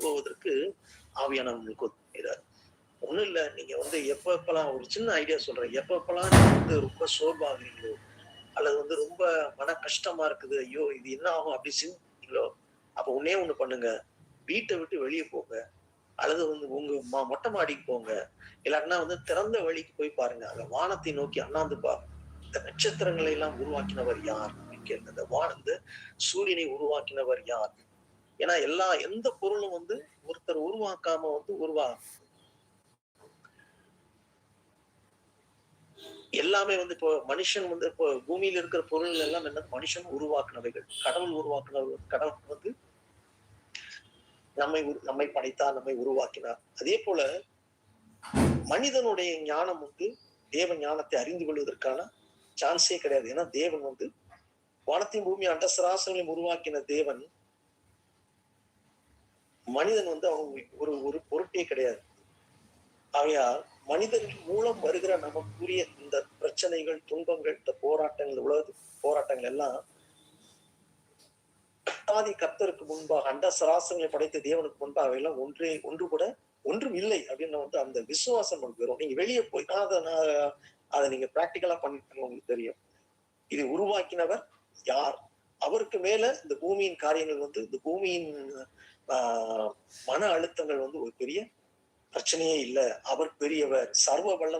போவதற்கு ஆவியானவர் உங்களுக்கு உதவுகிறார். ஒண்ணும் இல்ல, நீங்க எப்பெல்லாம் ஒரு சின்ன ஐடியா சொல்றேன். எப்பெல்லாம் நீங்க ரொம்ப சோர்வாகுறீங்களோ, அல்லது ரொம்ப மன கஷ்டமா இருக்குது, ஐயோ இது என்ன ஆகும் அப்படி சிந்திங்களோ, அப்ப ஒண்ணே ஒண்ணு பண்ணுங்க. வீட்டை விட்டு வெளியே போங்க. அல்லது உங்க மொட்டை மாடிக்கு போங்க. இல்லாட்டினா திறந்த வழிக்கு போய் பாருங்க. அங்க வானத்தை நோக்கி அண்ணாந்து பாருங்க. இந்த நட்சத்திரங்களை எல்லாம் உருவாக்கினவர் யார் அப்படின்னு கேளுங்க. இந்த இந்த சூரியனை உருவாக்கினவர் யார்? ஏன்னா எந்த பொருளும் ஒருத்தர் உருவாக்காம எல்லாமே இப்போ மனுஷன் இப்போ பூமியில இருக்கிற பொருள் எல்லாம் என்ன, மனுஷன் உருவாக்குனவைகள். கடவுள் உருவாக்குனவர். கடவுள் நம்மை படைத்தார், நம்மை உருவாக்கினார். அதே போல மனிதனுடைய ஞானம் தேவ ஞானத்தை அறிந்து கொள்வதற்கான சான்ஸே கிடையாது. ஏன்னா தேவன் வானத்தையும் பூமி அண்டசராசங்களையும் உருவாக்கின தேவன், மனிதன் அவங்க ஒரு பொருட்டே கிடையாது. ஆகையால் மனிதர்கள் மூலம் வருகிற நமக்குரிய இந்த பிரச்சனைகள், துன்பங்கள், இந்த போராட்டங்கள், உலக போராட்டங்கள் எல்லாம் கர்த்தாதி கர்த்தருக்கு முன்பாக, அண்ட சராசரங்களை படைத்த தேவனுக்கு முன்பாக அவையெல்லாம் ஒன்று கூட ஒன்றும் இல்லை அப்படின்னு அந்த விசுவாசம் நமக்கு வரும். நீங்க வெளியே போய் அதை நீங்க பிராக்டிக்கலா பண்ணிட்டு உங்களுக்கு தெரியும். இது உருவாக்கினவர் யார்? அவருக்கு மேல இந்த பூமியின் காரியங்கள் இந்த பூமியின் மன அழுத்தங்கள் ஒரு பெரிய பிரச்சனையே இல்லை. அவர் பெரியவர், சர்வ வல்லமை